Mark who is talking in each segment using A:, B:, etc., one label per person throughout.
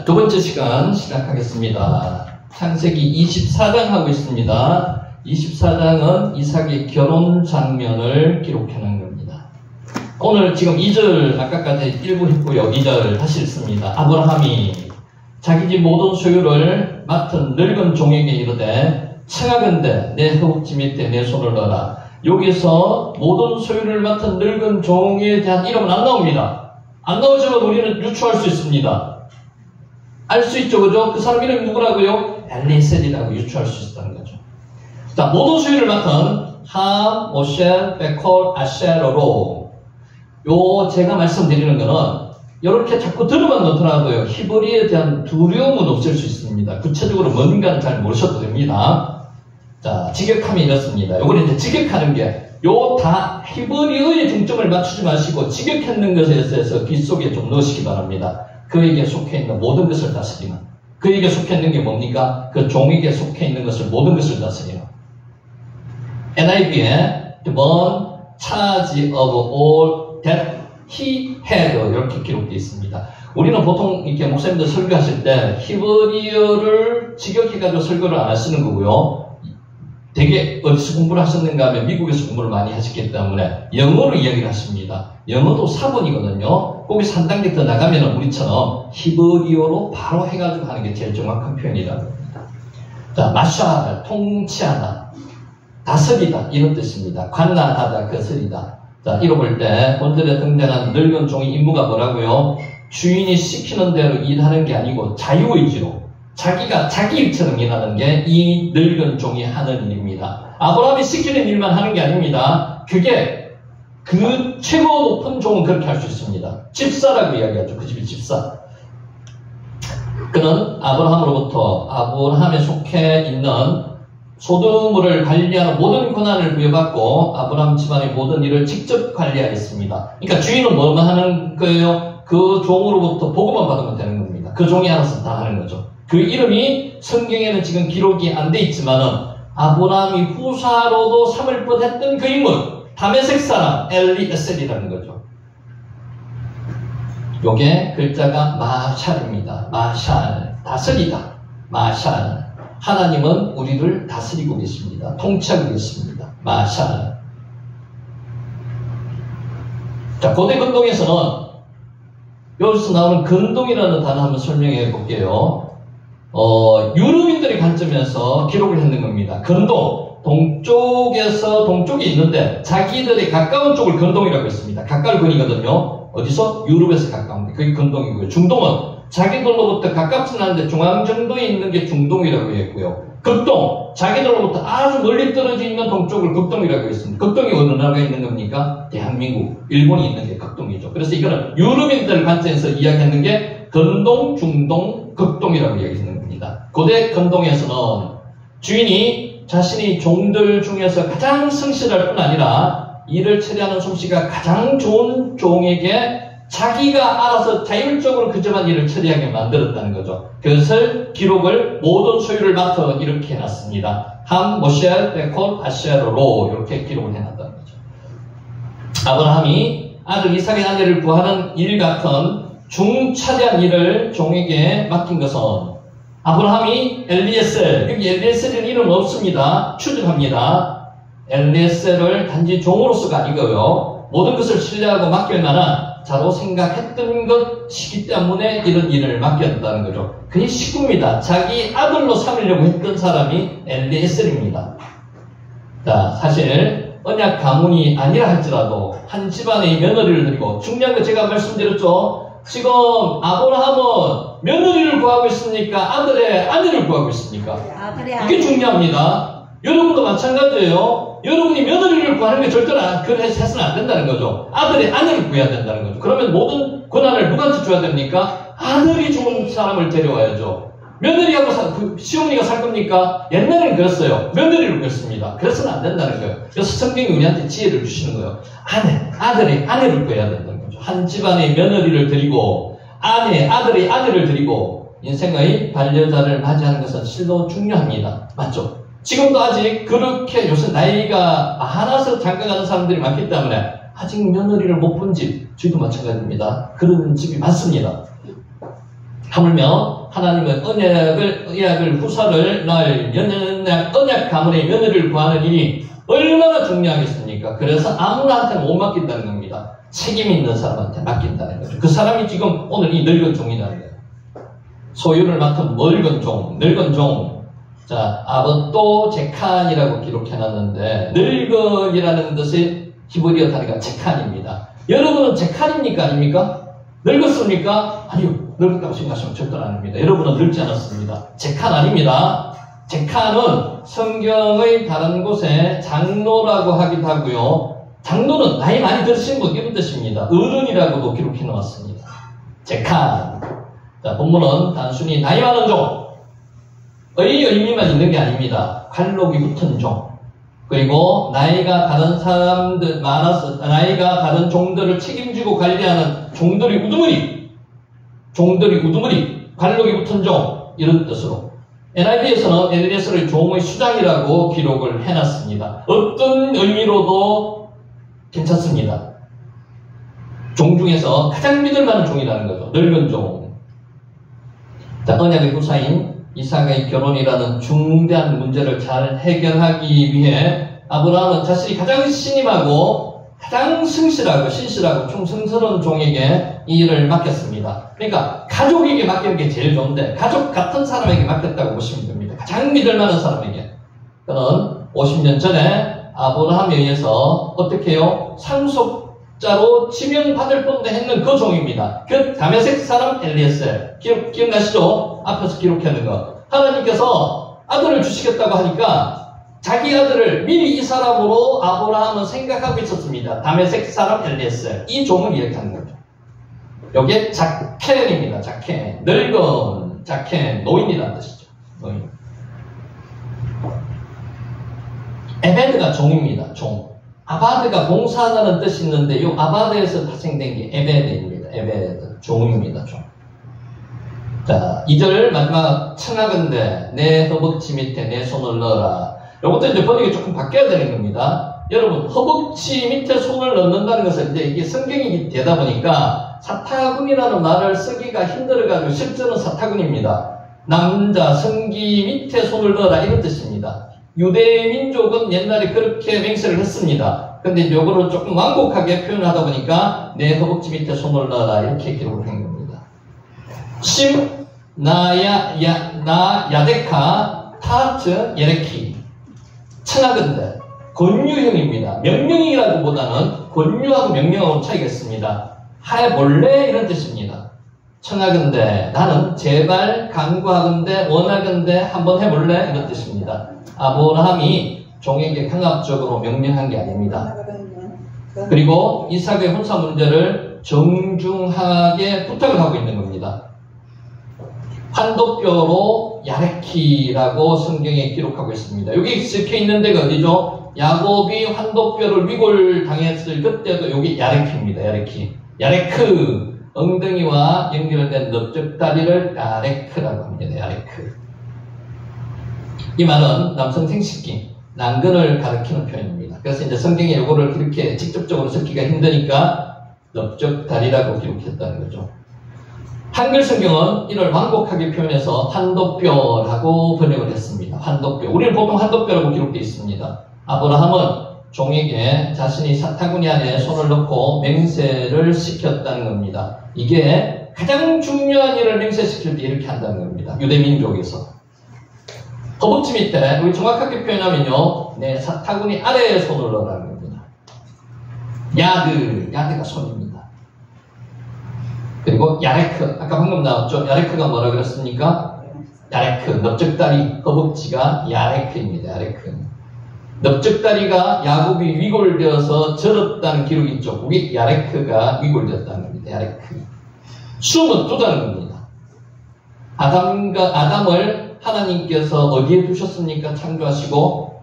A: 두 번째 시간 시작하겠습니다. 창세기 24장 하고 있습니다. 24장은 이삭의 결혼 장면을 기록해놓은 겁니다. 오늘 지금 2절 아까까지 일부 했고요. 2절 다시 읽습니다. 아브라함이 자기 집 모든 소유를 맡은 늙은 종에게 이르되 청하건대 내 허벅지 밑에 내 손을 넣어라. 여기서 모든 소유를 맡은 늙은 종에 대한 이름은 안 나옵니다. 안 나오지만 우리는 유추할 수 있습니다. 알 수 있죠, 그죠? 그 사람 이름이 누구라고요? 엘리셀이라고 유추할 수 있다는 거죠. 자, 모든 소유를 맡은 함, 모셸, 베콜, 아셰르로. 제가 말씀드리는 거는 이렇게 자꾸 들어만 놓더라도요, 히브리에 대한 두려움은 없을 수 있습니다. 구체적으로 뭔가는 잘 모르셔도 됩니다. 자, 직역함이 이렇습니다. 요거는 이제 직역하는 게, 다 히브리어의 중점을 맞추지 마시고 직역했는 것에 있어서 귀 속에 좀 넣으시기 바랍니다. 그에게 속해 있는 모든 것을 다스리는. 그에게 속해 있는 게 뭡니까? 그 종에게 속해 있는 것을, 모든 것을 다스리는. NIV에 the one charge of all that he had 이렇게 기록되어 있습니다. 우리는 보통 이렇게 목사님들 설교하실 때 히브리어를 직역해가지고 설교를 안 하시는 거고요. 되게 어디서 공부를 하셨는가 하면 미국에서 공부를 많이 하셨기 때문에 영어로 이야기를 하십니다. 영어도 사본이거든요. 거기서 한 단계 더 나가면 우리처럼 히브리어로 바로 해가지고 하는 게 제일 정확한 표현이라고 합니다. 자, 마샤하다, 통치하다, 다스리다 이런 뜻입니다. 관할하다, 거스리다. 자, 읽어볼 때 오늘에 등장한 늙은 종의 임무가 뭐라고요? 주인이 시키는 대로 일하는 게 아니고 자유의지로 자기가 자기 일처럼 일하는 게 이 늙은 종이 하는 일입니다. 아브라함이 시키는 일만 하는 게 아닙니다. 그게 그 최고 높은 종은 그렇게 할 수 있습니다. 집사라고 이야기하죠. 그 집이 집사. 그는 아브라함에 속해 있는 소득물을 관리하는 모든 권한을 부여받고 아브라함 집안의 모든 일을 직접 관리하였습니다. 그러니까 주인은 뭐만 하는 거예요? 그 종으로부터 보고만 받으면 되는 겁니다. 그 종이 알아서 다 하는 거죠. 그 이름이 성경에는 지금 기록이 안 돼 있지만은 아브라함이 후사로도 삼을 뻔했던 그 인물, 다메섹 사람 엘리에셀이라는 거죠. 요게 글자가 마샬입니다. 마샬, 다스리다. 마샬. 하나님은 우리를 다스리고 계십니다. 통치하고 계십니다. 마샬. 자, 고대 근동에서는 여기서 나오는 근동이라는 단어 한번 설명해 볼게요. 유럽인들의 관점에서 기록을 했는 겁니다. 근동, 동쪽에 있는데 자기들의 가까운 쪽을 근동이라고 했습니다. 가까운 근이거든요. 어디서? 유럽에서 가까운 게 그게 근동이고요. 중동은 자기들로부터 가깝진 않은데 중앙 정도에 있는 게 중동이라고 했고요. 극동, 자기들로부터 아주 멀리 떨어져 있는 동쪽을 극동이라고 했습니다. 극동이 어느 나라에 있는 겁니까? 대한민국, 일본이 있는 게 극동이죠. 그래서 이거는 유럽인들 관점에서 이야기하는 게 근동, 중동, 극동이라고 이야기하는 겁니다. 고대 근동에서는 주인이 자신이 종들 중에서 가장 성실할 뿐 아니라 일을 처리하는 솜씨가 가장 좋은 종에게 자기가 알아서 자율적으로 그 집안 일을 처리하게 만들었다는 거죠. 그것을 기록을 모든 소유를 맡아 이렇게 해놨습니다. 함, 모셸, 베콜, 아셰르로 이렇게 기록을 해놨다는 거죠. 아브라함이 아들 이삭의 아내를 구하는 일 같은 중차대한 일을 종에게 맡긴 것은 아브라함이 엘리에셀, 여기 엘리에셀이라는 이름 없습니다. 추측합니다. 엘리에셀을 단지 종으로서가 아니고요. 모든 것을 신뢰하고 맡길 만한 자로 생각했던 것이기 때문에 이런 일을 맡겼다는 거죠. 그의 식구입니다. 자기 아들로 삼으려고 했던 사람이 엘리에셀입니다. 자, 사실 언약 가문이 아니라 할지라도 한 집안의 며느리를 드리고 중요한 거 제가 말씀드렸죠. 지금 아브라함은 며느리를 구하고 있습니까? 아들의 아내를 구하고 있습니까? 이게 중요합니다. 여러분도 마찬가지예요. 여러분이 며느리를 구하는 게 절대로 그렇게 해서는 안 된다는 거죠. 아들의 아내를 구해야 된다는 거죠. 그러면 모든 권한을 누구한테 줘야 됩니까? 아들이 좋은 사람을 데려와야죠. 며느리하고 시어머니가 살 겁니까? 옛날에는 그랬어요. 며느리를 구했습니다. 그래서는 안 된다는 거예요. 그래서 성경이 우리한테 지혜를 주시는 거예요. 아들의 아내를 구해야 된다는 거죠. 한 집안의 며느리를 드리고 아들의 아내를 드리고 인생의 반려자를 맞이하는 것은 실로 중요합니다. 맞죠? 지금도 아직 그렇게 요새 나이가 많아서 장가가는 사람들이 많기 때문에 아직 며느리를 못 본 집, 저희도 마찬가지입니다. 그런 집이 많습니다. 하물며 하나님은 언약을 후사를 날 언약 가문의 며느리를 구하는 일이 얼마나 중요하겠습니까? 그래서 아무나한테는 못 맡긴다는 겁니다. 책임 있는 사람한테 맡긴다는 거죠. 그 사람이 지금 오늘 이 늙은 종이라는 거예요. 소유를 맡은 늙은 종. 자, 아봇도 제칸이라고 기록해놨는데, 늙은이라는 뜻이 히브리어 단위가 제칸입니다. 여러분은 제칸입니까? 아닙니까? 늙었습니까? 아니요. 늙었다고 생각하시면 절대로 아닙니다. 여러분은 늙지 않았습니다. 제칸 아닙니다. 제칸은 성경의 다른 곳에 장로라고 하기도 하고요. 장로는 나이 많이 드신 분, 이런 뜻입니다. 어른이라고도 기록해 놓았습니다. 제칸. 자, 본문은 단순히 나이 많은 종의 의미만 있는 게 아닙니다. 관록이 붙은 종. 그리고 나이가 다른 사람들 많아서, 나이가 다른 종들을 책임지고 관리하는 종들이 우두머리, 관록이 붙은 종, 이런 뜻으로. NIV에서는 엘리에스를 종의 수장이라고 기록을 해놨습니다. 어떤 의미로도 괜찮습니다. 종 중에서 가장 믿을 만한 종이라는 거죠. 늙은 종. 자, 언약의 후사인 이삭의 결혼이라는 중대한 문제를 잘 해결하기 위해 아브라함은 자신이 가장 신임하고 가장 신실하고 충성스러운 종에게 이 일을 맡겼습니다. 그러니까 가족에게 맡기는 게 제일 좋은데 가족 같은 사람에게 맡겼다고 보시면 됩니다. 가장 믿을 만한 사람에게. 그는 50년 전에 아브라함에 의해서 어떻게 해요? 상속자로 지명받을 뻔도 했는 그 종입니다. 그 다메섹 사람 엘리에셀. 기억나시죠? 앞에서 기록하는 거. 하나님께서 아들을 주시겠다고 하니까 자기 아들을 미리 이 사람으로 아브라함은 생각하고 있었습니다. 다메섹 사람 엘리에셀. 이 종을 이렇게 하는 거죠. 여기에 자켄입니다. 자켄. 늙은 자켄. 노인이라는 뜻이죠. 노인. 에베드가 종입니다. 종. 아바드가 봉사하다는 뜻이 있는데 이 아바드에서 파생된 게 에베드입니다. 에베드. 종입니다. 종. 자, 2절 마지막 청하건대 내 허벅지 밑에 내 손을 넣어라. 이것도 이제 번역이 조금 바뀌어야 되는 겁니다. 여러분, 허벅지 밑에 손을 넣는다는 것은 이제 이게 성경이 되다 보니까 사타군이라는 말을 쓰기가 힘들어가지고 실제로는 사타군입니다. 남자 성기 밑에 손을 넣어라 이런 뜻입니다. 유대 민족은 옛날에 그렇게 맹세를 했습니다. 근데 이거를 조금 완곡하게 표현하다 보니까 내 허벅지 밑에 손을 넣어라 이렇게 기록을 한 겁니다. 야데카 타트 예레키 청하건대 권유형입니다. 명령이라기보다는 권유하고 명령하고 차이가 있습니다. 해볼래 이런 뜻입니다. 청하건대 나는 제발 간구하건대 원하건대 한번 해볼래 이런 뜻입니다. 아브라함이 종에게 강압적으로 명령한 게 아닙니다. 그리고 이삭의 혼사 문제를 정중하게 부탁을 하고 있는 겁니다. 환도뼈로 야레키라고 성경에 기록하고 있습니다. 여기 적혀 있는 데가 어디죠? 야곱이 환도뼈를 위골당했을 그때도 여기 야레키입니다. 야레크. 엉덩이와 연결된 넓적다리를 야레크라고 합니다. 야레크. 이 말은 남성 생식기, 난근을 가리키는 표현입니다. 그래서 이제 성경에 이거를 그렇게 직접적으로 적기가 힘드니까 넓적다리라고 기록했다는 거죠. 한글 성경은 이를 완곡하게 표현해서 환도뼈라고 번역을 했습니다. 환도뼈. 우리는 보통 환도뼈라고 기록되어 있습니다. 아브라함은 종에게 자신이 사타구니 안에 손을 넣고 맹세를 시켰다는 겁니다. 이게 가장 중요한 일을 맹세시킬 때 이렇게 한다는 겁니다. 유대민족에서. 허벅지 밑에, 우리 정확하게 표현하면요, 내 사타구니 아래에 손을 넣으라는 겁니다. 야드가 손입니다. 그리고 야레크, 아까 방금 나왔죠? 야레크가 뭐라 그랬습니까? 야레크, 넓적다리, 허벅지가 야레크입니다. 야레크. 넓적다리가 야곱이 위골되어서 절었다는 기록이 있죠. 그게 야레크가 위골되었다는 겁니다. 야레크. 숨은 두다는 겁니다. 아담을 하나님께서 어디에 두셨습니까? 창조하시고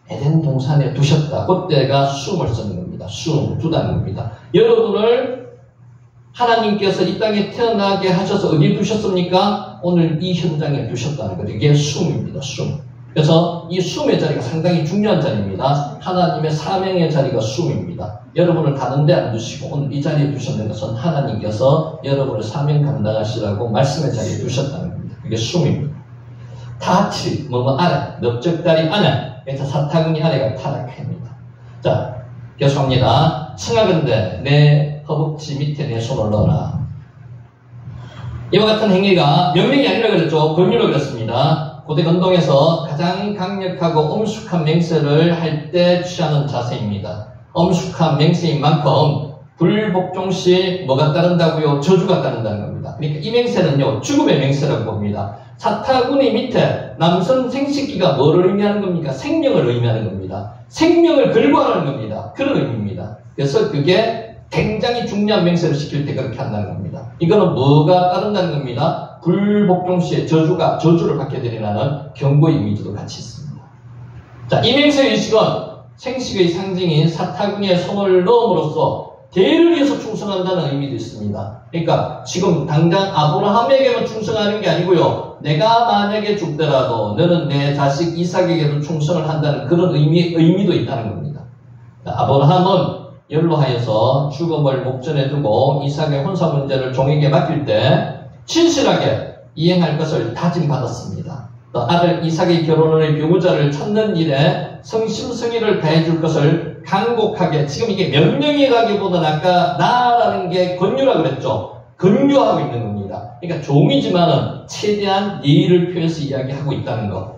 A: 에덴 동산에 두셨다. 그때가 숨을 쓰는 겁니다. 숨, 두다는 겁니다. 여러분을 하나님께서 이 땅에 태어나게 하셔서 어디에 두셨습니까? 오늘 이 현장에 두셨다는 거죠. 이게 숨입니다. 숨. 그래서 이 숨의 자리가 상당히 중요한 자리입니다. 하나님의 사명의 자리가 숨입니다. 여러분을 다른 데 안 두시고 오늘 이 자리에 두셨는 것은 하나님께서 여러분을 사명 감당하시라고 말씀의 자리에 두셨다는 겁니다. 그게 숨입니다. 타치, 아래, 넓적다리 안에, 그래서 사타구니 아래가 타락합니다. 자, 계속합니다. 청하건대 내 허벅지 밑에 내 손을 넣어라. 이와 같은 행위가 명령이 아니라 그랬죠. 권유로 그랬습니다. 고대 건동에서 가장 강력하고 엄숙한 맹세를 할 때 취하는 자세입니다. 엄숙한 맹세인 만큼 불복종 시 뭐가 따른다고요? 저주가 따른다는 겁니다. 그러니까 이 맹세는요, 죽음의 맹세라고 봅니다. 사타구니 밑에 남성 생식기가 뭐를 의미하는 겁니까? 생명을 의미하는 겁니다. 생명을 걸고하는 겁니다. 그런 의미입니다. 그래서 그게 굉장히 중요한 맹세를 시킬 때 그렇게 한다는 겁니다. 이거는 뭐가 따른다는 겁니다. 불복종 시에 저주를 받게 되리라는 경고의 이미지도 같이 있습니다. 자, 이 맹세의 의식은 생식의 상징인 사타구니에 손을 넣음으로써 대를 위해서 충성한다는 의미도 있습니다. 그러니까 지금 당장 아브라함에게만 충성하는 게 아니고요. 내가 만약에 죽더라도 너는 내 자식 이삭에게도 충성을 한다는 그런 의미도 있다는 겁니다. 아브라함은 연로하여서 죽음을 목전에 두고 이삭의 혼사 문제를 종에게 맡길 때 진실하게 이행할 것을 다짐받았습니다. 또 아들 이삭의 결혼을 배우자를 찾는 일에 성심성의를 다해줄 것을 간곡하게, 지금 이게 명령이라기보다는 아까 나라는 게 권유라고 그랬죠. 권유하고 있는 겁니다. 그러니까 종이지만은 최대한 예의를 표해서 이야기하고 있다는 것.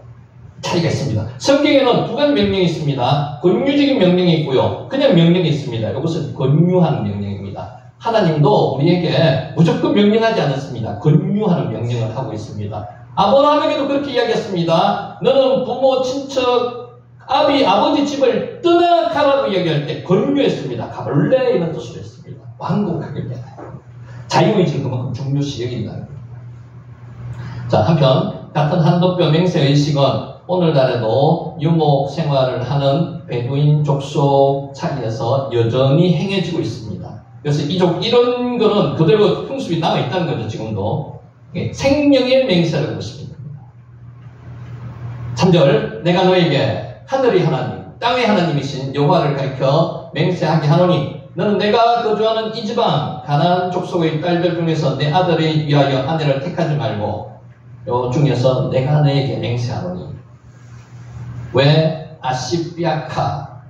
A: 차이가 있습니다. 성경에는 두 가지 명령이 있습니다. 권유적인 명령이 있고요. 그냥 명령이 있습니다. 이것은 권유하는 명령입니다. 하나님도 우리에게 무조건 명령하지 않았습니다. 권유하는 명령을 하고 있습니다. 아브라함에게도 그렇게 이야기했습니다. 너는 부모, 친척, 아버지 집을 떠나가라고 이야기할 때 권유했습니다. 가볼래? 이런 뜻으로 했습니다. 완곡하게 해야 돼요. 자유의지를 그만큼 중요시 여긴다는 겁니다. 자, 한편 같은 한도뼈 맹세 의식은 오늘날에도 유목 생활을 하는 베두인 족속 차이에서 여전히 행해지고 있습니다. 그래서 이런 거는 그대로 풍습이 남아있다는 거죠, 지금도. 생명의 맹세라는 것입니다. 3절, 내가 너에게 하늘의 하나님, 땅의 하나님이신 여호와를 가리켜 맹세하게 하노니 너는 내가 거주하는 이 지방 가나안 족속의 딸들 중에서 내 아들을 위하여 아내를 택하지 말고 요 중에서 내가 너에게 맹세하노니. 왜? 아시비아카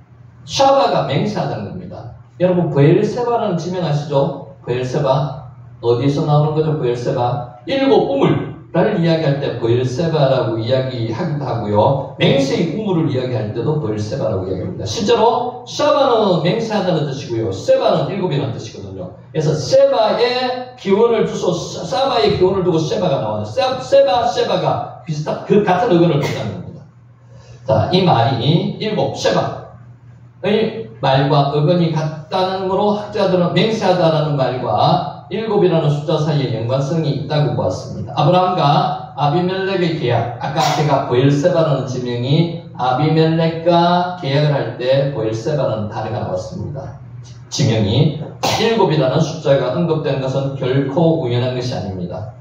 A: 샤바가 맹세하다는 겁니다. 여러분 브엘세바라는 지명 아시죠? 브엘세바 어디서 나오는 거죠? 브엘세바 일곱 우물을 이야기할 때 브엘세바라고 이야기하기도 하고요. 맹세의 우물을 이야기할 때도 브엘세바라고 이야기합니다. 실제로 샤바는 맹세하다는 뜻이고요. 세바는 일곱이라는 뜻이거든요. 그래서 세바의 기원을 두고 사바의 기원을 두고 세바가 나와요. 세바가 비슷한 그 같은 의견을 둔다는 겁니다. 자, 이 말이 일곱 세바의 말과 의견이 같다는 거로 학자들은 맹세하다라는 말과 일곱이라는 숫자 사이에 연관성이 있다고 보았습니다. 아브라함과 아비멜렉의 계약, 아까 제가 브엘세바라는 지명이 아비멜렉과 계약을 할 때 브엘세바라는 단어가 나왔습니다. 지명이 일곱이라는 숫자가 언급된 것은 결코 우연한 것이 아닙니다.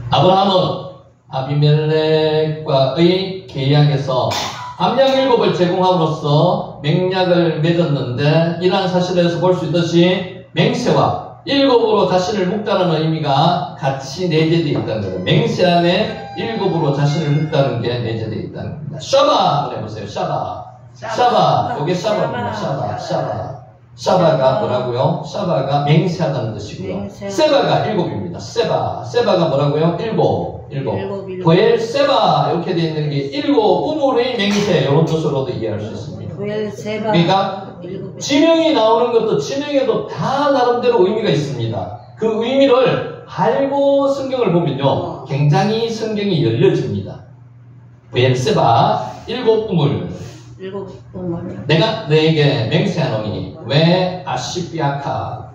A: 아브라함은 아비멜렉과의 계약에서 암양 일곱을 제공함으로써 맹약을 맺었는데 이러한 사실에서 볼 수 있듯이 맹세와 일곱으로 자신을 묶다는 의미가 같이 내재되어 있다는 거예요. 맹세 안에 일곱으로 자신을 묶다는 게 내재되어 있다는 겁니다. 샤바 한번 해보세요. 샤바. 이게 샤바입니다. 샤바가 뭐라고요? 샤바가 맹세하다는 뜻이고요. 세바가 일곱입니다. 세바가 뭐라고요? 일곱. 브엘세바 이렇게 되어 있는 게 일곱 우물의 맹세 이런 뜻으로도 이해할 수 있습니다. 그러니까 지명이 나오는 것도 지명에도 다 나름대로 의미가 있습니다. 그 의미를 알고 성경을 보면요, 굉장히 성경이 열려집니다. 브엘세바 일곱 우물. 내가 너에게 맹세하노니 왜 아시비아카.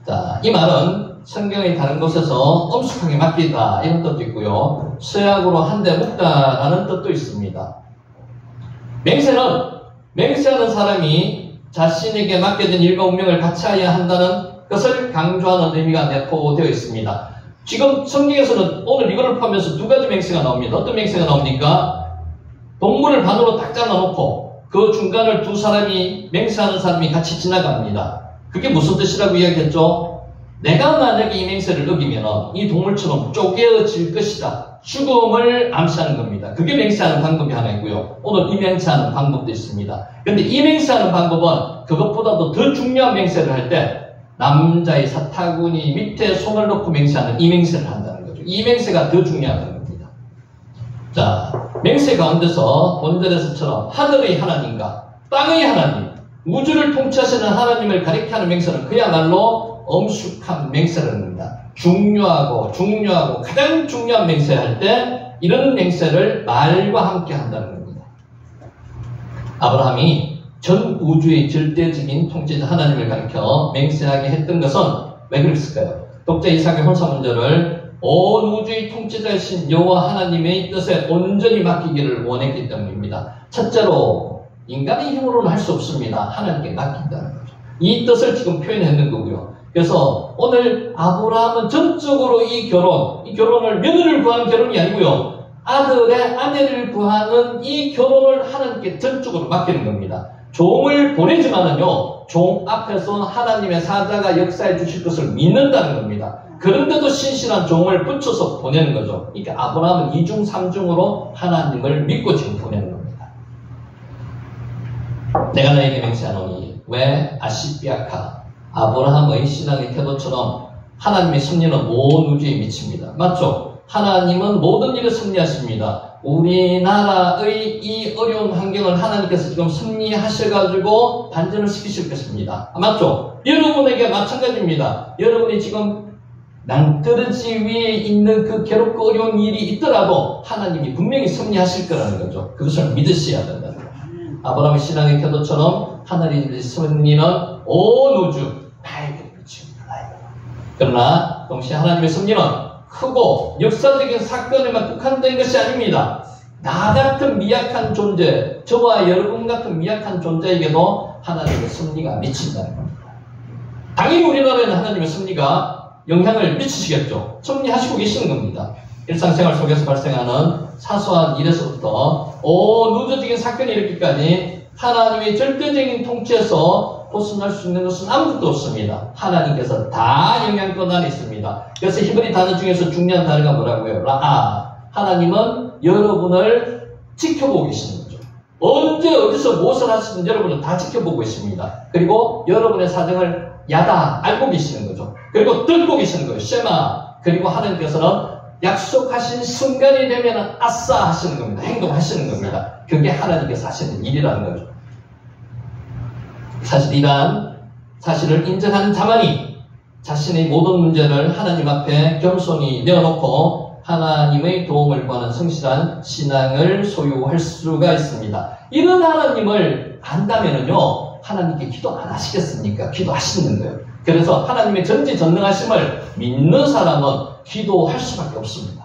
A: 자, 이 말은 성경의 다른 곳에서 엄숙하게 맡기다 이런 뜻도 있고요. 서약으로 한 대 묶다라는 뜻도 있습니다. 맹세하는 사람이 자신에게 맡겨진 일과 운명을 바치어야 한다는 것을 강조하는 의미가 내포되어 있습니다. 지금 성경에서는 오늘 이거를 포함해서 두 가지 맹세가 나옵니다. 어떤 맹세가 나옵니까? 동물을 반으로 딱 잘라놓고 그 중간을 두 사람이 맹세하는 사람이 같이 지나갑니다. 그게 무슨 뜻이라고 이야기했죠? 내가 만약에 이 맹세를 어기면 이 동물처럼 쪼개어질 것이다. 죽음을 암시하는 겁니다. 그게 맹세하는 방법이 하나 있고요. 오늘 이 맹세하는 방법도 있습니다. 그런데 이 맹세하는 방법은 그것보다도 더 중요한 맹세를 할 때 남자의 사타구니 밑에 손을 놓고 맹세하는 이 맹세를 한다는 거죠. 이 맹세가 더 중요하다는 겁니다. 자, 맹세 가운데서 본절에서처럼 하늘의 하나님과 땅의 하나님, 우주를 통치하시는 하나님을 가리켜 하는 맹세는 그야말로 엄숙한 맹세라는 겁니다. 중요하고 가장 중요한 맹세할 때 이런 맹세를 말과 함께 한다는 겁니다. 아브라함이 전 우주의 절대적인 통치자 하나님을 가리켜 맹세하게 했던 것은 왜 그랬을까요? 독자 이삭의 혼사문제를 온 우주의 통치자이신 여호와 하나님의 뜻에 온전히 맡기기를 원했기 때문입니다. 첫째로 인간의 힘으로는 할 수 없습니다. 하나님께 맡긴다는 거죠. 이 뜻을 지금 표현했는 거고요. 그래서 오늘 아브라함은 전적으로 이 결혼을 며느리를 구하는 결혼이 아니고요. 아들의 아내를 구하는 이 결혼을 하나님께 전적으로 맡기는 겁니다. 종을 보내지만은요, 종 앞에서 하나님의 사자가 역사해 주실 것을 믿는다는 겁니다. 그런데도 신실한 종을 붙여서 보내는 거죠. 그러니까 아브라함은 2중 3중으로 하나님을 믿고 지금 보내는 겁니다. 내가 너에게 맹세하노니 왜 아시비아카 아브라함의 신앙의 태도처럼 하나님의 섭리는 온 우주에 미칩니다. 맞죠? 하나님은 모든 일을 섭리하십니다. 우리나라의 이 어려운 환경을 하나님께서 지금 섭리하셔가지고 반전을 시키실 것입니다. 맞죠? 여러분에게 마찬가지입니다. 여러분이 지금 낭떠러지 위에 있는 그 괴롭고 어려운 일이 있더라도 하나님이 분명히 섭리하실 거라는 거죠. 그것을 믿으셔야 된다는 거죠. 아브라함의 신앙의 태도처럼 하나님의 섭리는 온 우주 나에게 미칩니다. 그러나 동시에 하나님의 섭리는 크고 역사적인 사건에만 국한된 것이 아닙니다. 나 같은 미약한 존재, 저와 여러분 같은 미약한 존재에게도 하나님의 섭리가 미친다는 겁니다. 당연히 우리나라에는 하나님의 섭리가 영향을 미치시겠죠. 섭리하시고 계시는 겁니다. 일상생활 속에서 발생하는 사소한 일에서부터 온 우주적인 사건이 이르기까지 하나님의 절대적인 통치에서 벗어날 수 있는 것은 아무것도 없습니다. 하나님께서 다 영향권 안에 있습니다. 그래서 히브리 단어 중에서 중요한 단어가 뭐라고요? 라아. 하나님은 여러분을 지켜보고 계시는 거죠. 언제 어디서 무엇을 하시든 여러분은 다 지켜보고 있습니다. 그리고 여러분의 사정을 야다 알고 계시는 거죠. 그리고 듣고 계시는 거예요. 쉐마. 그리고 하나님께서는 약속하신 순간이 되면 아싸 하시는 겁니다. 행동하시는 겁니다. 그게 하나님께서 하시는 일이라는 거죠. 사실 이러한 사실을 인정하는 자만이 자신의 모든 문제를 하나님 앞에 겸손히 내어놓고 하나님의 도움을 구하는 성실한 신앙을 소유할 수가 있습니다. 이런 하나님을 안다면요, 하나님께 기도 안 하시겠습니까? 기도하시는 거예요. 그래서 하나님의 전지전능하심을 믿는 사람은 기도할 수밖에 없습니다.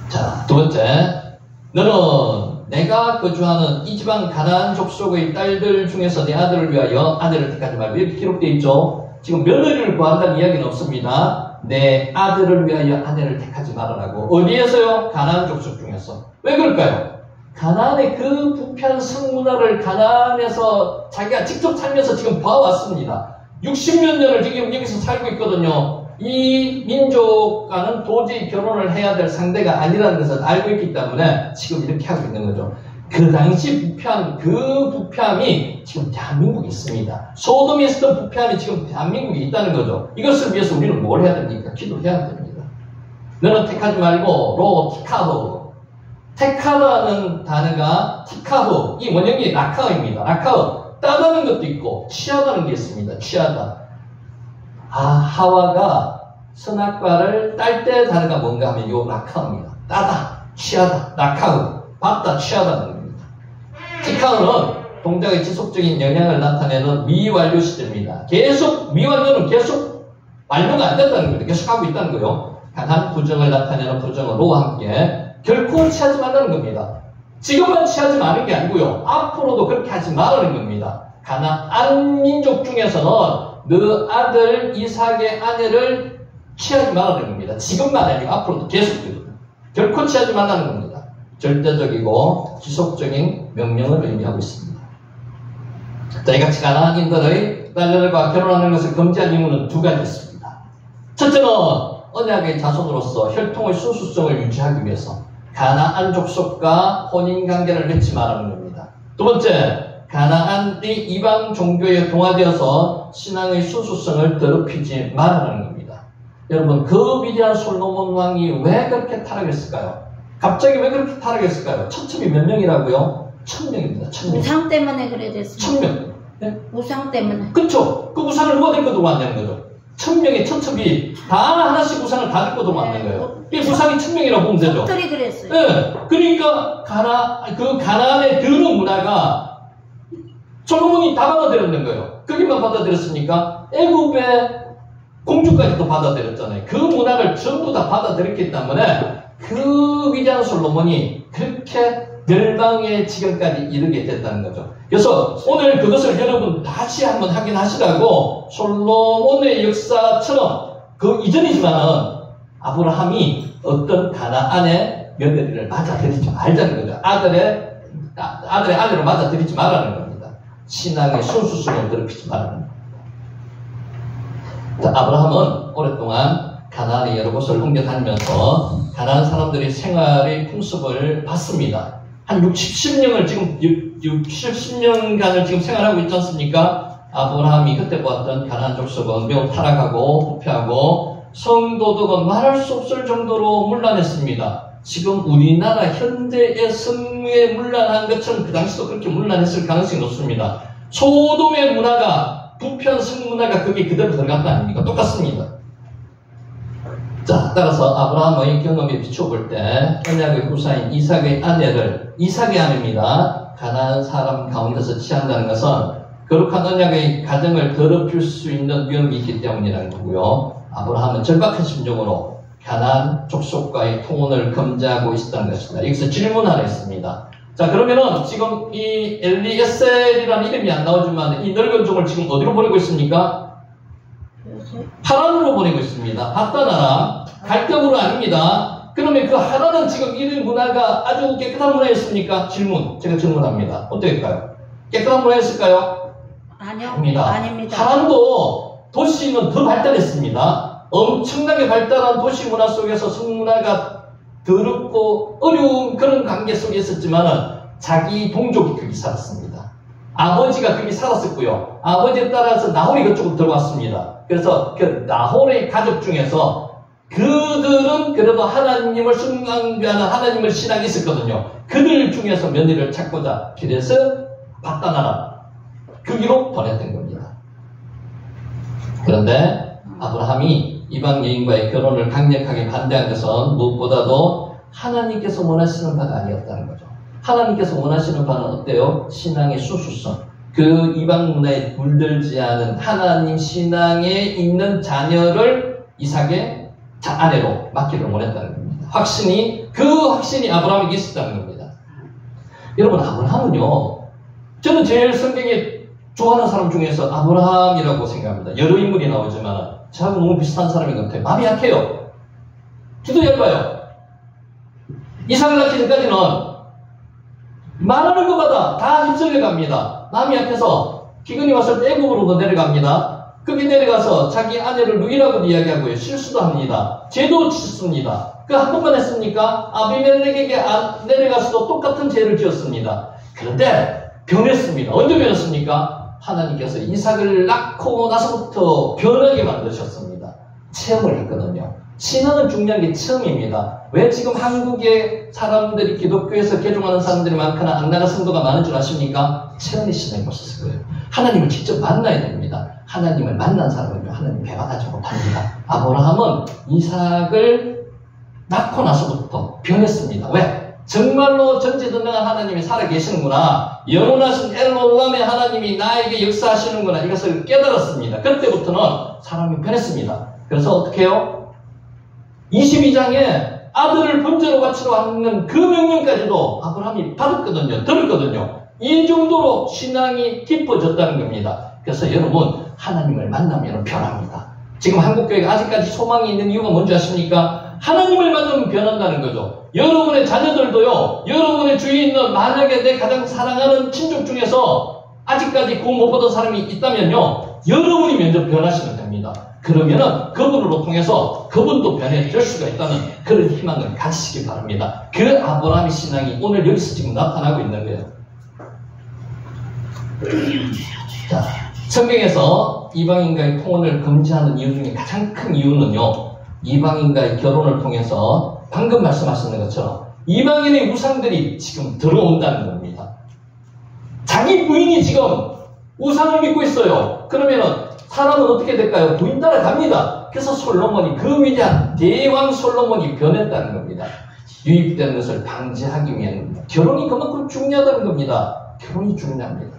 A: 자, 두 번째, 너는 내가 거주하는 이 지방 가나안 족속의 딸들 중에서 내 아들을 위하여 아내를 택하지 말고 이렇게 기록되어 있죠. 지금 며느리를 구한다는 이야기는 없습니다. 내 아들을 위하여 아내를 택하지 말아라고. 어디에서요? 가나안 족속 중에서. 왜 그럴까요? 가나안의 그 부패한 성문화를 가나안에서 자기가 직접 살면서 지금 봐왔습니다. 60몇 년을 지금 여기서 살고 있거든요. 이 민족과는 도저히 결혼을 해야 될 상대가 아니라는 것을 알고 있기 때문에 지금 이렇게 하고 있는 거죠. 그 당시 부패한 그 부패함이 지금 대한민국에 있습니다. 소돔에 있었던 부패함이 지금 대한민국에 있다는 거죠. 이것을 위해서 우리는 뭘 해야 됩니까? 기도해야 됩니다. 너는 택하지 말고 티카흐. 택하라는 단어가 티카흐, 이 원형이 라카흐입니다. 라카흐, 따다는 것도 있고 취하다는 게 있습니다. 취하다. 하와가 선악과를 딸 때 단어가 뭔가 하면 요 라카흐입니다. 따다, 취하다, 라카흐, 받다, 취하다는 겁니다. 티카흐는 동작의 지속적인 영향을 나타내는 미완료 시대입니다. 계속, 미완료는 계속 완료가 안 된다는 거예요. 계속 하고 있다는 거예요. 강한 부정을 나타내는 부정어로와 함께 결코 취하지 말라는 겁니다. 지금만 취하지 마는 게 아니고요. 앞으로도 그렇게 하지 말라는 겁니다. 가나안 민족 중에서는 너 아들 이삭의 아내를 취하지 말라는 겁니다. 지금만 아니고 앞으로도 계속됩니다. 결코 취하지 말라는 겁니다. 절대적이고 지속적인 명령을 의미하고 있습니다. 자, 이같이 가나안인들의 딸들과 결혼하는 것을 금지한 이유는 두 가지 있습니다. 첫째는 언약의 자손으로서 혈통의 순수성을 유지하기 위해서 가나안 족속과 혼인관계를 맺지 말라는 겁니다. 두 번째, 가나안이 이방 종교에 동화되어서 신앙의 순수성을 더럽히지 말라는 겁니다. 여러분, 그 위대한 솔로몬 왕이 왜 그렇게 타락했을까요? 갑자기 왜 그렇게 타락했을까요? 처첩이 몇 명이라고요? 1000명입니다. 1000명.
B: 우상 때문에 그래 됐습니다.
A: 1000명. 네?
B: 우상 때문에.
A: 그렇죠. 그 우상을 누가 데리고 들어왔냐는 거죠. 1000명의 처첩이 다 하나씩 우상을 다 데리고 들어왔는 거예요. 이게 우상이 1000명이라고 보면 되죠.
B: 적들이 그랬어요.
A: 네. 그러니까 가나안의 드는 문화가 솔로몬이 다 받아들였는 거예요. 거기만 받아들였으니까 애굽의 공주까지도 받아들였잖아요. 그 문화를 전부 다 받아들였기 때문에 그 위대한 솔로몬이 그렇게 멸망의 지경까지 이르게 됐다는 거죠. 그래서 오늘 그것을 여러분 다시 한번 확인하시라고 솔로몬의 역사처럼 그 이전이지만은 아브라함이 어떤 가나안의 며느리를 맞아들이지 말자는 거죠. 아들의 아내로 맞아들이지 말라는 겁니다. 신앙의 순수성을 더럽히지 말라는 겁니다. 자, 아브라함은 오랫동안 가나안의 여러 곳을 옮겨 다니면서 가나안 사람들의 생활의 풍습을 봤습니다. 한 60년을 지금 70년간을 지금 생활하고 있지 않습니까? 아브라함이 그때 보았던 가나안 족속은 매우 타락하고 부패하고 성도덕은 말할 수 없을 정도로 문란했습니다. 지금 우리나라 현대의 성에 문란한 것처럼 그 당시도 그렇게 문란했을 가능성이 높습니다. 소돔의 문화가 부패한 성문화가 거기에 그대로 들어간 거 아닙니까? 똑같습니다. 자, 따라서 아브라함의 경험에 비춰볼 때 언약의 후사인 이삭의 아내를 이삭의 아내입니다. 가나안 사람 가운데서 취한다는 것은 거룩한 언약의 가정을 더럽힐 수 있는 위험이 있기 때문이라는 거고요. 아브라함은 절박한 심정으로 가나안 족속과의 통혼을 금지하고 있었다는 것입니다. 여기서 질문 하나 있습니다. 자, 그러면은 지금 이 엘리에셀이라는 이름이 안 나오지만 이 늙은 종을 지금 어디로 보내고 있습니까? 하란으로 보내고 있습니다. 바다나라 갈대으로 아닙니다. 그러면 그 하란은 지금 이 문화가 아주 깨끗한 문화였습니까? 질문, 제가 질문합니다. 어떨까요? 깨끗한 문화였을까요?
B: 아니요,
A: 아닙니다. 하란도 도시는 더 발달했습니다. 엄청나게 발달한 도시 문화 속에서 성문화가 더럽고 어려운 그런 관계 속에 있었지만 자기 동족이 거기 살았습니다. 아버지가 거기 살았었고요. 아버지에 따라서 나홀이 그쪽으로 들어왔습니다. 그래서 그 나홀의 가족 중에서 그들은 그래도 하나님을 숭상하는 하나님을 신앙이 있었거든요. 그들 중에서 며느리를 찾고자 그래서 바다나라 거기로 보냈던 겁니다. 그런데 아브라함이 이방 여인과의 결혼을 강력하게 반대한 것은 무엇보다도 하나님께서 원하시는 바가 아니었다는 거죠. 하나님께서 원하시는 바는 어때요? 신앙의 순수성. 그 이방 문화에 물들지 않은 하나님 신앙에 있는 자녀를 이삭의 아내로 맡기를 원했다는 겁니다. 그 확신이 아브라함에게 있었다는 겁니다. 여러분, 아브라함은요, 저는 제일 성경에 좋아하는 사람 중에서 아브라함이라고 생각합니다. 여러 인물이 나오지만 저하고 너무 비슷한 사람인 것 같아요. 마음이 약해요. 기도 얇아요. 이삭을 낳기 전까지는 말하는 것마다 다 휩쓸려 갑니다. 마음이 약해서 기근이 왔을 때 애굽으로도 내려갑니다. 거기 내려가서 자기 아내를 누이라고 이야기하고요. 실수도 합니다. 죄도 짓습니다. 그 한 번만 했습니까? 아비멜렉에게 내려가서도 똑같은 죄를 지었습니다. 그런데 변했습니다. 언제 변했습니까? 하나님께서 이삭을 낳고 나서부터 변하게 만드셨습니다. 체험을 했거든요. 신앙은 중요한 게 체험입니다. 왜 지금 한국의 사람들이 기독교에서 개종하는 사람들이 많거나 안 나가 성도가 많은 줄 아십니까? 체험의 신앙이 없었을 거예요. 하나님을 직접 만나야 됩니다. 하나님을 만난 사람은요, 하나님 배반하지 못합니다. 아브라함은 이삭을 낳고 나서부터 변했습니다. 왜? 정말로 전지전능한 하나님이 살아계시는구나. 영원하신 엘로람의 하나님이 나에게 역사하시는구나. 이것을 깨달았습니다. 그때부터는 사람이 변했습니다. 그래서 어떻게 해요? 22장에 아들을 번제로 바치러 하는 그 명령까지도 아브라함이 받았거든요. 들었거든요. 이 정도로 신앙이 깊어졌다는 겁니다. 그래서 여러분, 하나님을 만나면 변합니다. 지금 한국교회가 아직까지 소망이 있는 이유가 뭔지 아십니까? 하나님을 만나면 변한다는 거죠. 여러분의 자녀들도요, 여러분의 주위에 있는 만약에 내 가장 사랑하는 친족 중에서 아직까지 구원 못 받은 사람이 있다면요, 여러분이 먼저 변하시면 됩니다. 그러면은 그분으로 통해서 그분도 변해질 수가 있다는 그런 희망을 가지시기 바랍니다. 그 아브라함의 신앙이 오늘 여기서 지금 나타나고 있는 거예요. 자, 성경에서 이방인과의 통혼을 금지하는 이유 중에 가장 큰 이유는요, 이방인과의 결혼을 통해서 방금 말씀하셨는 것처럼 이방인의 우상들이 지금 들어온다는 겁니다. 자기 부인이 지금 우상을 믿고 있어요. 그러면은 사람은 어떻게 될까요? 부인 따라갑니다. 그래서 솔로몬이, 그 위대한 대왕 솔로몬이 변했다는 겁니다. 유입되는 것을 방지하기 위한 결혼이 그만큼 중요하다는 겁니다. 결혼이 중요합니다.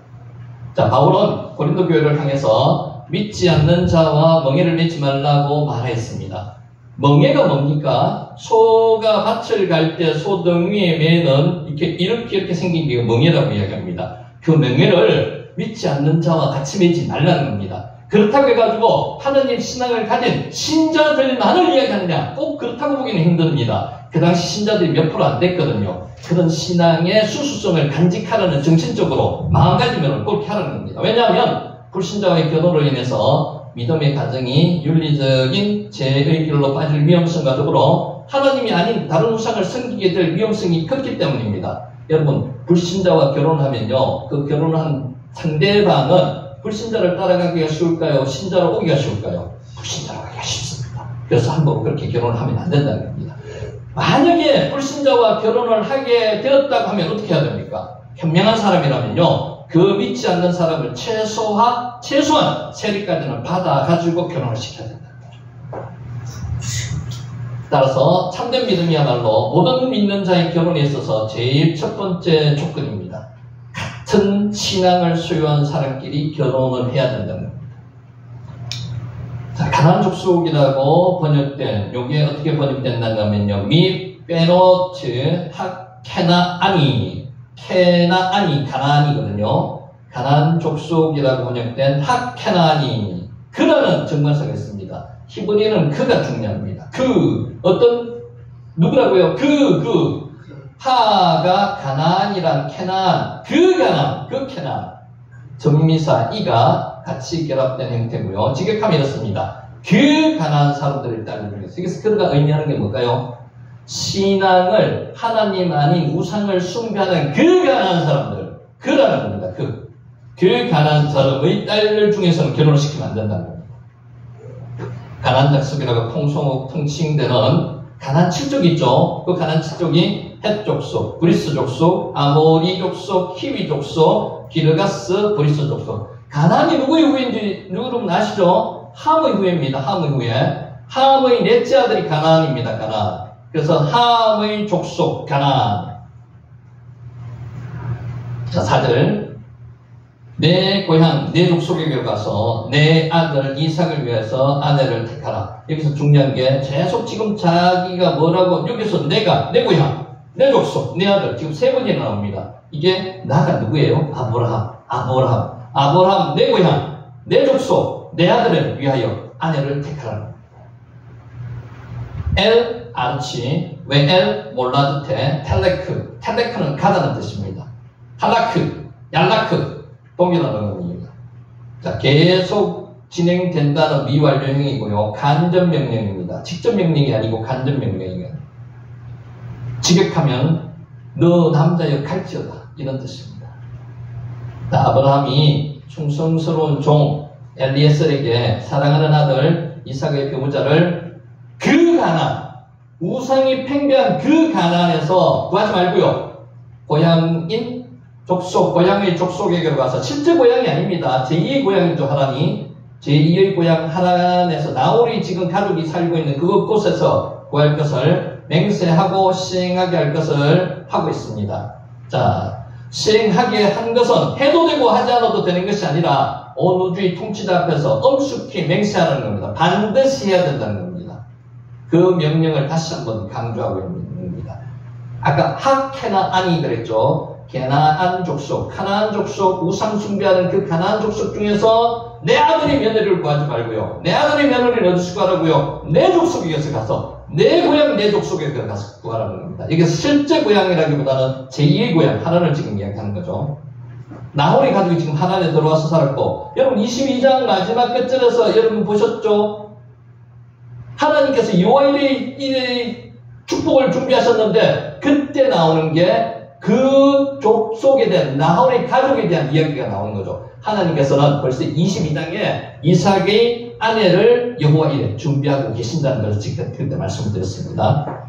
A: 자, 바울은 고린도 교회를 향해서 믿지 않는 자와 멍에를 맺지 말라고 말했습니다. 멍에가 뭡니까? 소가 밭을 갈 때 소덩이에 매는 이렇게 생긴 게 멍에라고 이야기합니다. 그 멍에를 믿지 않는 자와 같이 맺지 말라는 겁니다. 그렇다고 해가지고 하나님 신앙을 가진 신자들만을 이야기하느냐? 꼭 그렇다고 보기는 힘듭니다. 그 당시 신자들이 몇 프로 안 됐거든요. 그런 신앙의 수수성을 간직하라는, 정신적으로 마음가짐을 그렇게 하라는 겁니다. 왜냐하면 불신자와의 결혼으로 인해서 믿음의 가정이 윤리적인 죄의 길로 빠질 위험성과 더불어 하나님이 아닌 다른 우상을 섬기게 될 위험성이 크기 때문입니다. 여러분, 불신자와 결혼하면요, 그 결혼한 상대방은 불신자를 따라가기가 쉬울까요? 신자로 오기가 쉬울까요? 불신자로 가기가 쉽습니다. 그래서 함부로 그렇게 결혼을 하면 안 된다는 겁니다. 만약에 불신자와 결혼을 하게 되었다고 하면 어떻게 해야 됩니까? 현명한 사람이라면요, 그 믿지 않는 사람을 최소한 세리까지는 받아가지고 결혼을 시켜야 된다는 거죠. 따라서 참된 믿음이야말로 모든 믿는 자의 결혼에 있어서 제일 첫 번째 조건입니다. 같은 신앙을 소유한 사람끼리 결혼을 해야 된다는 겁니다. 자, 가나안 족속이라고 번역된, 요게 어떻게 번역된다고 하면요, 미 베노트 하케나아니, 가나안이거든요. 가나안 족속이라고 번역된 하케나아니, 그라는 정관사가 있습니다. 히브리는 그가 중요합니다. 누구라고요? 하가 가나안이란 캐나안, 그 캐나안, 정미사 이가 같이 결합된 형태고요. 직역하면 이렇습니다. 그 가나안 사람들을 따르는 것이죠. 그래서 그가 의미하는 게 뭘까요? 신앙을 하나님 아닌 우상을 숭배하는 그 가나안 사람들, 그라는 겁니다. 그 가나안 사람의 딸들 중에서는 결혼을 시키면 안 된다는 겁니다. 가나안 족속이라고 통칭되는 가나안 7족이 있죠. 그 가나안 7족이 헷 족속, 브리스 족속, 아모리 족속, 히위 족속, 기르가스, 브리스 족속. 가나안이 누구의 후예인지 여러분 아시죠? 함의 후예입니다. 함의 후예. 함의 넷째 아들이 가나안입니다. 가나안. 그래서 함의 족속 가나안. 자, 4절. 내 고향, 내 족속에게 가서 내 아들 이삭을 위해서 아내를 택하라. 여기서 중요한 게 계속 지금 자기가 뭐라고, 여기서 내가, 내 고향, 내 족속, 내 아들, 지금 3번이나 나옵니다. 이게 나가 누구예요? 아브라함, 내 고향, 내 족속, 내 아들을 위하여 아내를 택하라. 엘 아르치, 왜 엘 몰라드테, 텔레크는 가다는 뜻입니다. 할라크, 얄라크, 동일하는 겁니다. 자, 계속 진행된다는 미완료형이고요. 간접 명령입니다. 직접 명령이 아니고 간접 명령이에요. 직역하면 너 남자여 갈지어다, 이런 뜻입니다. 자, 아브라함이 충성스러운 종 엘리에셀에게 사랑하는 아들 이삭의 배우자를 그 가나안, 우상이 팽배한 그 가나안에서 구하지 말고요, 고향인 고향의 족속에게로 가서, 실제 고향이 아닙니다. 제2의 고향인 줄 하라니, 제2의 고향 하란에서 나홀이 지금 가족이 살고 있는 그곳에서 구할 것을 맹세하고 시행하게 할 것을 하고 있습니다. 자, 시행하게 한 것은 해도 되고 하지 않아도 되는 것이 아니라 온 우주의 통치자 앞에서 엄숙히 맹세하는 겁니다. 반드시 해야 된다는 겁니다. 그 명령을 다시 한번 강조하고 있는 겁니다. 아까 하케나안이 그랬죠. 가나안 족속, 가나안 족속, 우상 숭배하는 그 가나안 족속 중에서 내 아들의 며느리를 구하지 말고요, 내 아들의 며느리를 얻으시고 하라고요, 내 족속에게서 가서 내 고향 내 족속에 가서 구하라는 겁니다. 이게 실제 고향이라기보다는 제2의 고향 하나를 지금 이야기하는 거죠. 나홀이 가족이 지금 하란에 들어와서 살았고, 여러분 22장 마지막 끝절에서 여러분 보셨죠? 하나님께서 여호와의 축복을 준비하셨는데 그때 나오는 게 그 족속에 대한 나홀의 가족에 대한 이야기가 나오는 거죠. 하나님께서는 벌써 22장에 이삭의 아내를 여호와 이래 준비하고 계신다는 것을 지금 그때 말씀을 드렸습니다.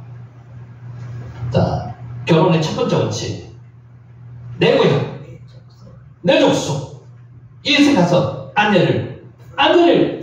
A: 자, 결혼의 첫 번째 원칙. 내 고향, 내 족속. 이곳에 가서 아내를,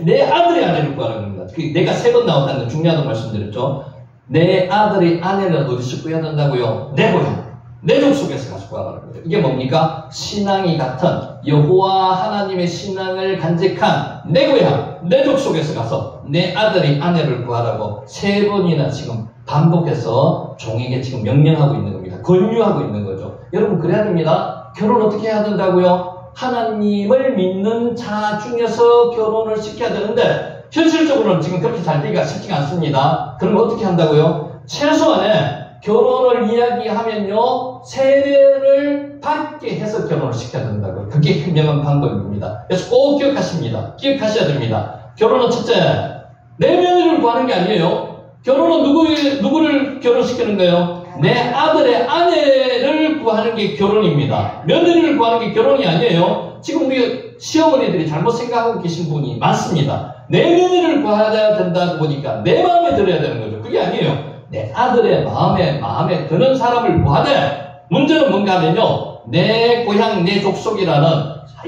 A: 내 아들의 아내를 구하라는 겁니다. 내가 세 번 나온다는 건 중요하다고 말씀드렸죠. 내 아들의 아내는 어디서 구해야 된다고요? 내 고향, 내 족속에서 가서 구하라는 거예요. 이게 뭡니까? 신앙이 같은 여호와 하나님의 신앙을 간직한 내 고향, 내 족속에서 가서 내 아들의 아내를 구하라고 세 번이나 지금 반복해서 종에게 지금 명령하고 있는 겁니다. 권유하고 있는 거죠. 여러분 그래야 됩니다. 결혼 어떻게 해야 된다고요? 하나님을 믿는 자 중에서 결혼을 시켜야 되는데 현실적으로는 지금 그렇게 잘 되기가 쉽지가 않습니다. 그럼 어떻게 한다고요? 최소한에 결혼을 이야기하면요, 세례를 받게 해서 결혼을 시켜야 된다고요. 그게 현명한 방법입니다. 그래서 꼭 기억하셔야 됩니다. 결혼은 첫째, 내 며느리를 구하는 게 아니에요. 결혼은 누구를 결혼시키는 거예요? 내 아들의 아내를 구하는 게 결혼입니다. 며느리를 구하는 게 결혼이 아니에요. 지금 우리 시어머니들이 잘못 생각하고 계신 분이 많습니다. 내 며느리를 구해야 된다고 보니까 내 마음에 들어야 되는 거죠. 그게 아니에요. 내 아들의 마음에 드는 사람을 구하되, 문제는 뭔가 하면요, 내 고향 내 족속이라는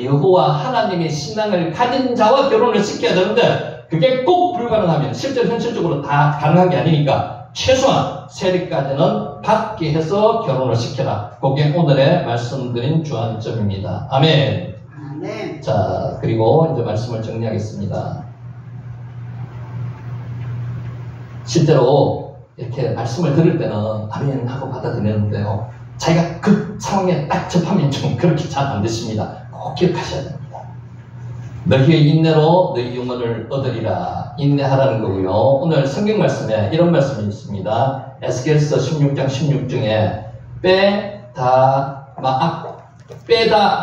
A: 여호와 하나님의 신앙을 가진 자와 결혼을 시켜야 되는데 그게 꼭 불가능하면 실제로 현실적으로 다 가능한 게 아니니까 최소한 세례까지는 받게 해서 결혼을 시켜라. 그게 오늘의 말씀드린 주안점입니다. 아멘.
C: 네.
A: 자, 그리고 이제 말씀을 정리하겠습니다. 실제로 이렇게 말씀을 들을 때는 아멘 하고 받아들이는데요, 자기가 그 상황에 딱 접하면 좀 그렇게 잘 안 되십니다. 꼭 기억하셔야 됩니다. 너희의 인내로 너희 영혼을 얻으리라. 인내하라는 거고요. 오늘 성경 말씀에 이런 말씀이 있습니다. 에스겔서 16장 16중에 빼다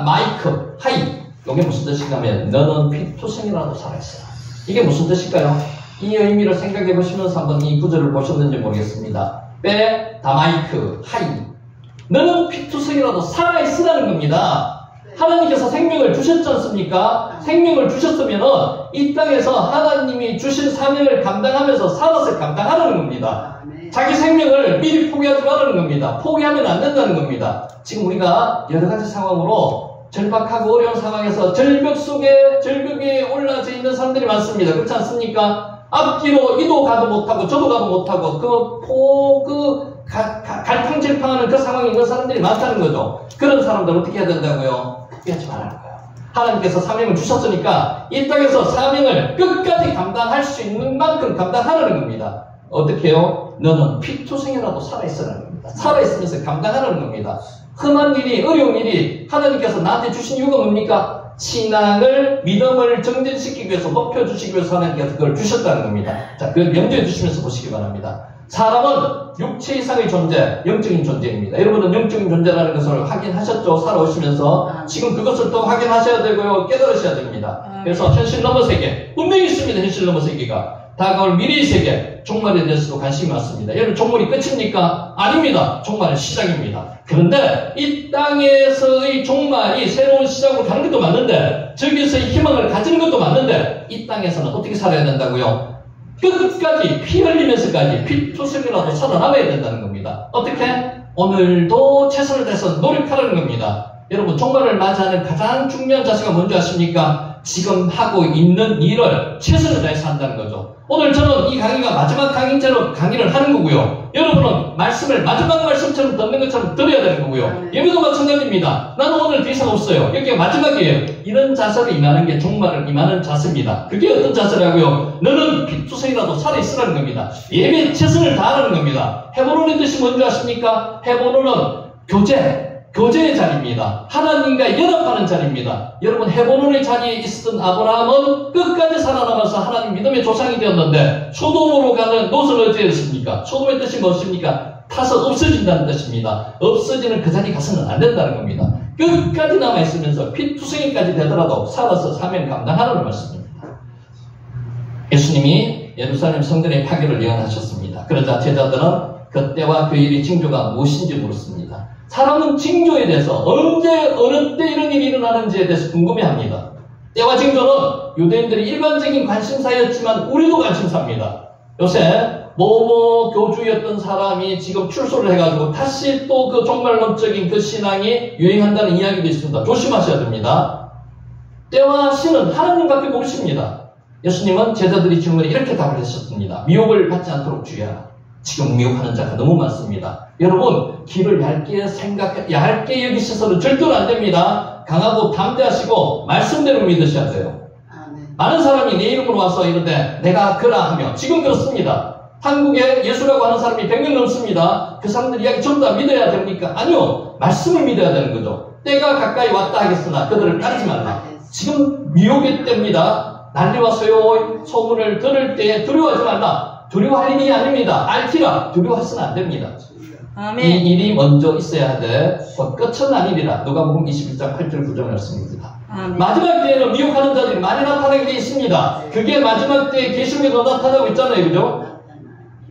A: 마이크 하이. 이게 무슨 뜻인가 하면 너는 피투성이라도 살아있어. 이게 무슨 뜻일까요? 이 의미를 생각해 보시면서 한번 이 구절을 보셨는지 모르겠습니다. 빼다 마이크 하이. 너는 피투성이라도 살아있으라는 겁니다. 하나님께서 생명을 주셨지 않습니까? 생명을 주셨으면 이 땅에서 하나님이 주신 사명을 감당하면서 살아서 감당하라는 겁니다. 자기 생명을 미리 포기하지 말라는 겁니다. 포기하면 안 된다는 겁니다. 지금 우리가 여러 가지 상황으로 절박하고 어려운 상황에서 절벽에 올라져 있는 사람들이 많습니다. 그렇지 않습니까? 앞뒤로 이도 가도 못하고 저도 가도 못하고 갈팡질팡하는 그 상황에 있는 사람들이 많다는 거죠. 그런 사람들 어떻게 해야 된다고요? 포기하지 말라는 거예요. 하나님께서 사명을 주셨으니까 이 땅에서 사명을 끝까지 감당할 수 있는 만큼 감당하라는 겁니다. 어떻게 해요? 너는 피투성이라도 살아있으라는 겁니다. 살아있으면서 감당하라는 겁니다. 험한 일이, 어려운 일이 하나님께서 나한테 주신 이유가 뭡니까? 신앙을, 믿음을 정진시키기 위해서, 높여주시기 위해서 하나님께서 그걸 주셨다는 겁니다. 자, 그걸 염두에 두시면서 보시기 바랍니다. 사람은 육체 이상의 존재, 영적인 존재입니다. 여러분은 영적인 존재라는 것을 확인하셨죠? 살아오시면서. 지금 그것을 또 확인하셔야 되고요. 깨달으셔야 됩니다. 그래서 현실 넘어 세계, 분명히 있습니다. 현실 넘어 세계가. 다가올 미래의 세계, 종말에 대해서도 관심이 많습니다. 여러분, 종말이 끝입니까? 아닙니다. 종말은 시작입니다. 그런데 이 땅에서의 종말이 새로운 시작으로 가는 것도 맞는데, 저기서의 희망을 가지는 것도 맞는데, 이 땅에서는 어떻게 살아야 된다고요? 끝까지 피 흘리면서까지 피투성이라도 살아남아야 된다는 겁니다. 어떻게? 오늘도 최선을 다해서 노력하라는 겁니다. 여러분, 종말을 맞이하는 가장 중요한 자세가 뭔지 아십니까? 지금 하고 있는 일을 최선을 다해서 한다는 거죠. 오늘 저는 이 강의가 마지막 강의처럼 강의를 하는 거고요. 여러분은 말씀을 마지막 말씀처럼 듣는 것처럼 들어야 되는 거고요. 예배도 마찬가지입니다. 나는 오늘 더 이상 없어요. 여기가 마지막이에요. 이런 자세로 임하는 게 종말을 임하는 자세입니다. 그게 어떤 자세라고요? 너는 피투성이라도 살아있으라는 겁니다. 예배에 최선을 다하라는 겁니다. 헤브론의 뜻이 뭔지 아십니까? 헤브론은 교제, 교제의 자리입니다. 하나님과 연합하는 자리입니다. 여러분 헤브론의 자리에 있었던 아브라함은 끝까지 살아남아서 하나님 믿음의 조상이 되었는데 소돔으로 가는 롯은 어찌했습니까? 소돔의 뜻이 무엇입니까? 타서 없어진다는 뜻입니다. 없어지는 그 자리 가서는 안 된다는 겁니다. 끝까지 남아있으면서 피투성이까지 되더라도 살아서 사명을 감당하라는 말씀입니다. 예수님이 예루살렘 성전의 파괴를 예언하셨습니다. 그러자 제자들은 그때와 그 일의 징조가 무엇인지 물었습니다. 사람은 징조에 대해서 언제 어느 때 이런 일이 일어나는지에 대해서 궁금해합니다. 때와 징조는 유대인들이 일반적인 관심사였지만 우리도 관심사입니다. 요새 뭐뭐 교주였던 사람이 지금 출소를 해가지고 다시 또 그 종말론적인 그 신앙이 유행한다는 이야기도 있습니다. 조심하셔야 됩니다. 때와 신은 하나님밖에 모르십니다. 예수님은 제자들이 질문에 이렇게 답을 하셨습니다. 미혹을 받지 않도록 주의하라. 지금 미혹하는 자가 너무 많습니다. 여러분 길을 얇게 여기셔서는 절대로 안 됩니다. 강하고 담대하시고 말씀대로 믿으셔야 돼요. 많은 사람이 내 이름으로 와서 이런데 내가 그라 하며 지금 그렇습니다. 한국에 예수라고 하는 사람이 100명 넘습니다. 그 사람들 이야기 전부 다 믿어야 됩니까? 아니요. 말씀을 믿어야 되는 거죠. 때가 가까이 왔다 하겠으나 그들을 따르지 말라. 지금 미혹의 때입니다. 난리와 소문을 들을 때 두려워하지 말라. 두려워할 일이 아닙니다. 알티라. 두려워해서는 안 됩니다.
B: 아멘.
A: 이 일이 먼저 있어야 돼. 끝은 아니리라. 누가복음 21장 8절 9절 말씀입니다.
B: 아멘.
A: 마지막 때에는 미혹하는 자들이 많이 나타나게 되어 있습니다. 그게 마지막 때에 계시록에도 나타나고 있잖아요. 그죠?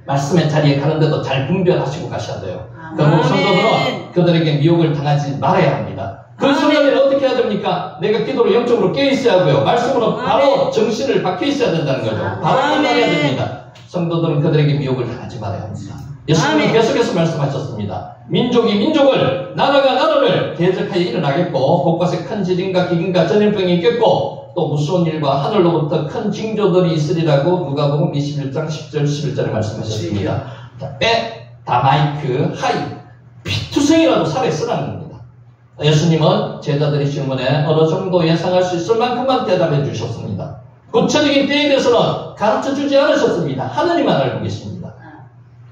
A: 말씀의 자리에 가는데도 잘 분별하시고 가셔야 돼요. 그러므로 성도들은 그들에게 미혹을 당하지 말아야 합니다. 그 순간에는 어떻게 해야 됩니까? 내가 기도로 영적으로 깨어 있어야 하고요. 말씀으로 바로 정신을 박혀 있어야 된다는 거죠. 바로 끝나야 됩니다. 성도들은 그들에게 미혹을 당하지 말아야 합니다. 예수님은 계속해서 말씀하셨습니다. 민족이 민족을, 나라가 나라를 대적하여 일어나겠고 곳곳에 큰 지진과 기근과 전염병이 있겠고 또 무서운 일과 하늘로부터 큰 징조들이 있으리라고 누가복음 21장 10절 11절에 말씀하셨습니다. 다마이크, 하이, 피투성이라도 살아있으라는 겁니다. 예수님은 제자들의 질문에 어느 정도 예상할 수 있을 만큼만 대답해 주셨습니다. 구체적인 때에 대해서는 가르쳐 주지 않으셨습니다. 하나님만 알고 계십니다.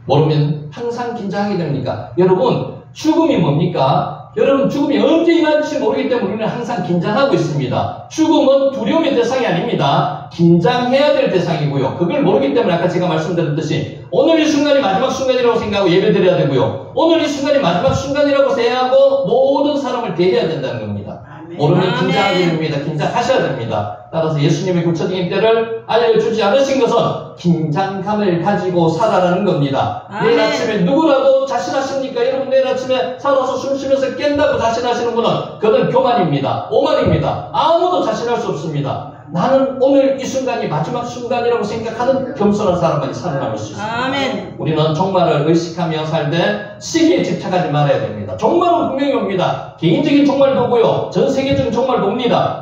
A: 모르면 항상 긴장하게 됩니까? 여러분, 죽음이 뭡니까? 여러분, 죽음이 언제 일어날지 모르기 때문에 우리는 항상 긴장하고 있습니다. 죽음은 두려움의 대상이 아닙니다. 긴장해야 될 대상이고요. 그걸 모르기 때문에 아까 제가 말씀드렸듯이 오늘 이 순간이 마지막 순간이라고 생각하고 예배드려야 되고요. 오늘 이 순간이 마지막 순간이라고 생각하고 모든 사람을 대해야 된다는 겁니다. 모르면 긴장하게 됩니다. 긴장하셔야 됩니다. 따라서 예수님의 구체적인 때를 알려주지 않으신 것은 긴장감을 가지고 살아라는 겁니다. 내일 아침에 누구라도 자신하십니까? 여러분 내일 아침에 살아서 숨 쉬면서 깬다고 자신하시는 분은 그는 교만입니다. 오만입니다. 아무도 자신할 수 없습니다. 나는 오늘 이 순간이 마지막 순간이라고 생각하는 겸손한 사람만이 살아남을 수 있습니다.
B: 아멘.
A: 우리는 종말을 의식하며 살 때 시기에 집착하지 말아야 됩니다. 종말은 분명히 옵니다. 개인적인 종말도 오고요. 전 세계적인 종말도 옵니다.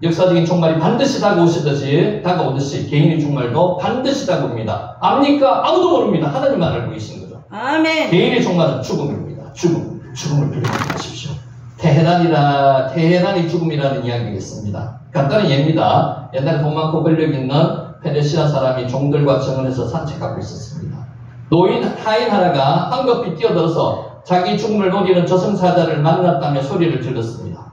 A: 역사적인 종말이 반드시 다가오듯이 개인의 종말도 반드시 다가옵니다. 압니까? 아무도 모릅니다. 하나님만 알고 계신 거죠.
B: 아멘.
A: 개인의 종말은 죽음입니다. 죽음을 두려워하지 마십시오. 테헤란이 죽음이라는 이야기겠습니다. 간단한 예입니다. 옛날에 돈 많고 권력 있는 페르시아 사람이 종들과 정원에서 산책하고 있었습니다. 하인 하나가 황급히 뛰어들어서 자기 죽음을 노리는 저승사자를 만났다며 소리를 질렀습니다.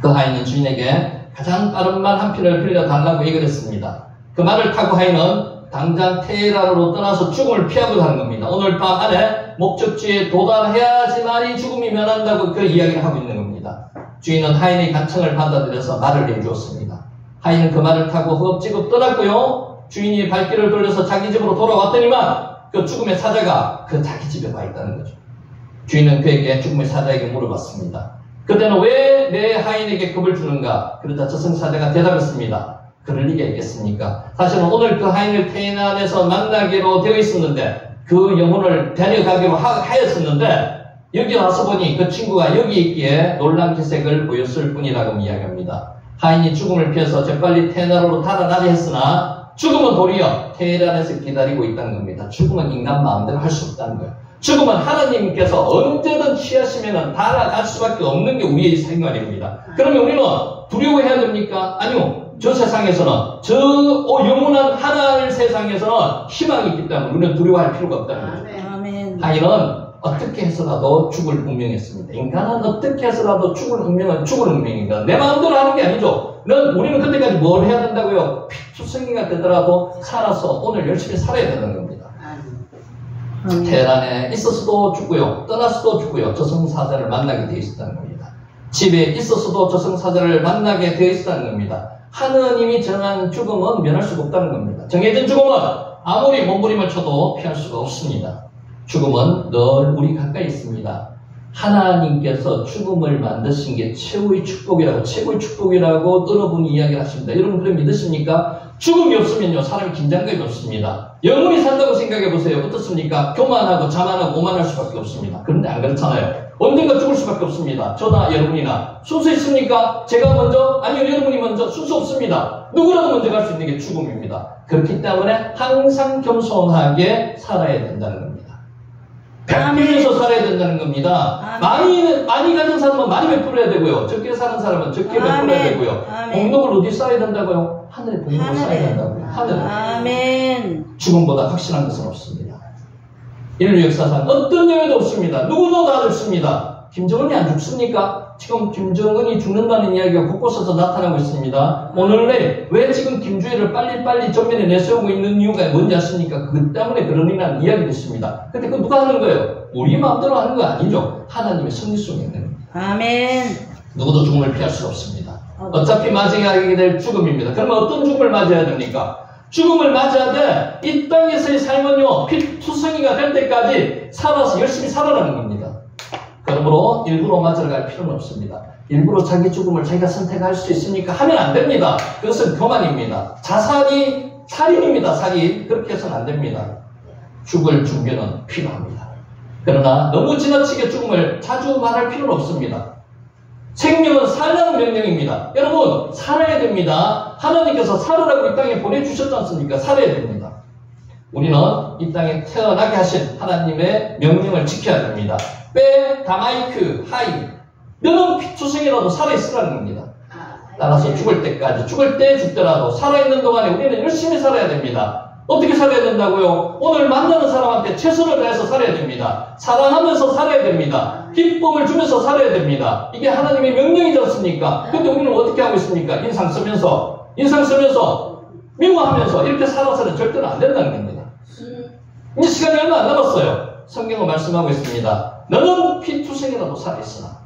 A: 그 하인은 주인에게 가장 빠른 말 한 편을 빌려달라고 얘기를 했습니다. 그 말을 타고 하인은 당장 테헤란으로 떠나서 죽음을 피하고 하는 겁니다. 오늘 밤 안에 목적지에 도달해야지만이 죽음이 면한다고 그 이야기를 하고 있는 겁니다. 주인은 하인의 간청을 받아들여서 말을 내주었습니다. 하인은 그 말을 타고 허겁지겁 떠났고요. 주인이 발길을 돌려서 자기 집으로 돌아왔더니만 그 죽음의 사자가 그 자기 집에 와 있다는 거죠. 주인은 그에게 죽음의 사자에게 물어봤습니다. 그때는 왜 내 하인에게 겁을 주는가? 그러자 저승사자가 대답했습니다. 그럴 리가 있겠습니까? 사실은 오늘 그 하인을 테헤란에서 만나기로 되어 있었는데 그 영혼을 데려가기로 하였었는데 여기 와서 보니 그 친구가 여기 있기에 놀란 기색을 보였을 뿐이라고 이야기합니다. 하인이 죽음을 피해서 재빨리 테헤란으로 달아나려 했으나 죽음은 도리어 테헤란에서 기다리고 있다는 겁니다. 죽음은 인간 마음대로 할 수 없다는 거예요. 죽음은 하나님께서 언제든 취하시면 달아갈 수밖에 없는 게 우리의 생활입니다. 그러면 우리는 두려워해야 됩니까? 아니요. 저 세상에서는 영원한 하나님 세상에서는 희망이 있기 때문에 우리는 두려워할 필요가 없다는 거죠.
B: 아멘.
A: 하인은 어떻게 해서라도 죽을 운명이었습니다. 인간은 어떻게 해서라도 죽을 운명은 죽을 운명입니다. 내 마음대로 하는 게 아니죠. 우리는 그때까지 뭘 해야 된다고요? 피투성이가 되더라도 살아서 오늘 열심히 살아야 되는 겁니다. 테헤란에 있어서도 죽고요. 떠나서도 죽고요. 저승사자를 만나게 되어 있었다는 겁니다. 집에 있어서도 저승사자를 만나게 되어 있었다는 겁니다. 하느님이 정한 죽음은 면할 수가 없다는 겁니다. 정해진 죽음은 아무리 몸부림을 쳐도 피할 수가 없습니다. 죽음은 늘 우리 가까이 있습니다. 하나님께서 죽음을 만드신 게 최고의 축복이라고 여러분이 이야기를 하십니다. 여러분 그래 믿으십니까? 죽음이 없으면요 사람이 긴장감이 없습니다. 영원히 산다고 생각해 보세요. 어떻습니까? 교만하고 자만하고 오만할 수밖에 없습니다. 그런데 안 그렇잖아요. 언젠가 죽을 수밖에 없습니다. 저나 여러분이나. 순서 있습니까? 제가 먼저? 아니요 여러분이 먼저? 순서 없습니다. 누구라도 먼저 갈 수 있는 게 죽음입니다. 그렇기 때문에 항상 겸손하게 살아야 된다는 겁니다. 베풀면서 살아야 된다는 겁니다. 많이 가진 사람은 많이 베풀어야 되고요. 적게 사는 사람은 적게 베풀어야 되고요. 복록을 어디 쌓아야 된다고요? 하늘에 복록을 쌓아야 된다고요. 하늘에.
B: 아멘.
A: 죽음보다 확실한 것은 없습니다. 인류 역사상 어떤 여유도 없습니다. 누구도 다 죽습니다. 김정은이 안 죽습니까? 지금 김정은이 죽는다는 이야기가 곳곳에서 나타나고 있습니다. 오늘날 왜 지금 김주애를 빨리빨리 전면에 내세우고 있는 이유가 뭔지 아십니까? 그것 때문에 그러니라는 이야기도 있습니다. 근데 그거 누가 하는 거예요? 우리 마음대로 하는 거 아니죠. 하나님의 섭리 속에 있는 겁니다.
B: 아멘.
A: 누구도 죽음을 피할 수 없습니다. 어차피 맞이하게 될 죽음입니다. 그러면 어떤 죽음을 맞이해야 됩니까? 죽음을 맞이해야 돼. 이 땅에서의 삶은요, 피투성이가 될 때까지 살아서 열심히 살아라는 겁니다. 그러므로 일부러 맞으러 갈 필요는 없습니다. 일부러 자기 죽음을 자기가 선택할 수 있습니까? 하면 안 됩니다. 그것은 교만입니다. 자살이 살인입니다. 살인. 그렇게 해서는 안 됩니다. 죽을 준비는 필요합니다. 그러나 너무 지나치게 죽음을 자주 말할 필요는 없습니다. 생명은 살라는 명령입니다. 여러분 살아야 됩니다. 하나님께서 살으라고 이 땅에 보내주셨지 않습니까? 살아야 됩니다. 우리는 이 땅에 태어나게 하신 하나님의 명령을 지켜야 됩니다. 빼, 다마이크, 하이. 너는 피투성이라도 살아있으라는 겁니다. 따라서 죽을 때까지, 죽을 때 죽더라도 살아있는 동안에 우리는 열심히 살아야 됩니다. 어떻게 살아야 된다고요? 오늘 만나는 사람한테 최선을 다해서 살아야 됩니다. 사랑하면서 살아야 됩니다. 기쁨을 주면서 살아야 됩니다. 이게 하나님의 명령이지 않습니까? 근데 우리는 어떻게 하고 있습니까? 인상 쓰면서, 미워하면서 이렇게 살아서는 절대로 안 된다는 겁니다. 이제 시간이 얼마 안 남았어요. 성경은 말씀하고 있습니다. 너는 피투성이라도 살아있으나.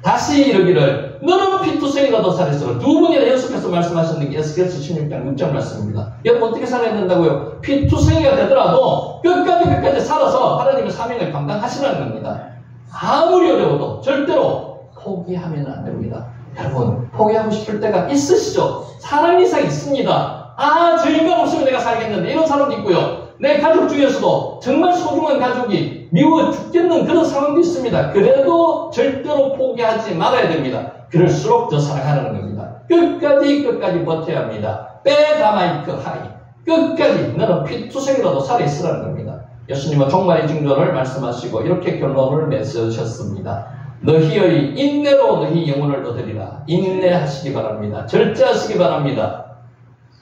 A: 다시 이르기를 너는 피투성이라도 살아있으나. 두 번이나 연속해서 말씀하셨는 게 에스겔서 16장 6절 말씀입니다. 여러분 어떻게 살아야 된다고요? 피투성이가 되더라도 끝까지 살아서 하나님의 사명을 감당하시라는 겁니다. 아무리 어려워도 절대로 포기하면 안 됩니다. 여러분 포기하고 싶을 때가 있으시죠? 사람 이상 있습니다. 저 인간 없으면 내가 살겠는데 이런 사람도 있고요. 내 가족 중에서도 정말 소중한 가족이 미워 죽겠는 그런 상황도 있습니다. 그래도 절대로 포기하지 말아야 됩니다. 그럴수록 더 사랑하는 겁니다. 끝까지 버텨야 합니다. 빼다마이크 하이. 끝까지 너는 피투성이라도 살아있으라는 겁니다. 예수님은 종말의 징조를 말씀하시고 이렇게 결론을 맺으셨습니다. 너희의 인내로 너희 영혼을 얻으리라. 인내하시기 바랍니다. 절제하시기 바랍니다.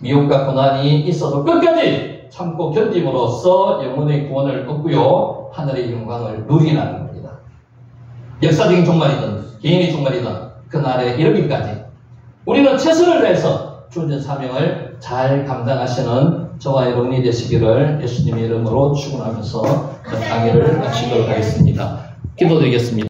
A: 미혹과 고난이 있어도 끝까지 참고 견딤으로써 영혼의 구원을 얻고요. 하늘의 영광을 누리라는 겁니다. 역사적인 종말이든 개인의 종말이든 그날에 이르기까지 우리는 최선을 다해서 주어진 사명을 잘 감당하시는 저와 여러분이 되시기를 예수님의 이름으로 축원하면서 강의를 마치도록 하겠습니다. 기도드리겠습니다.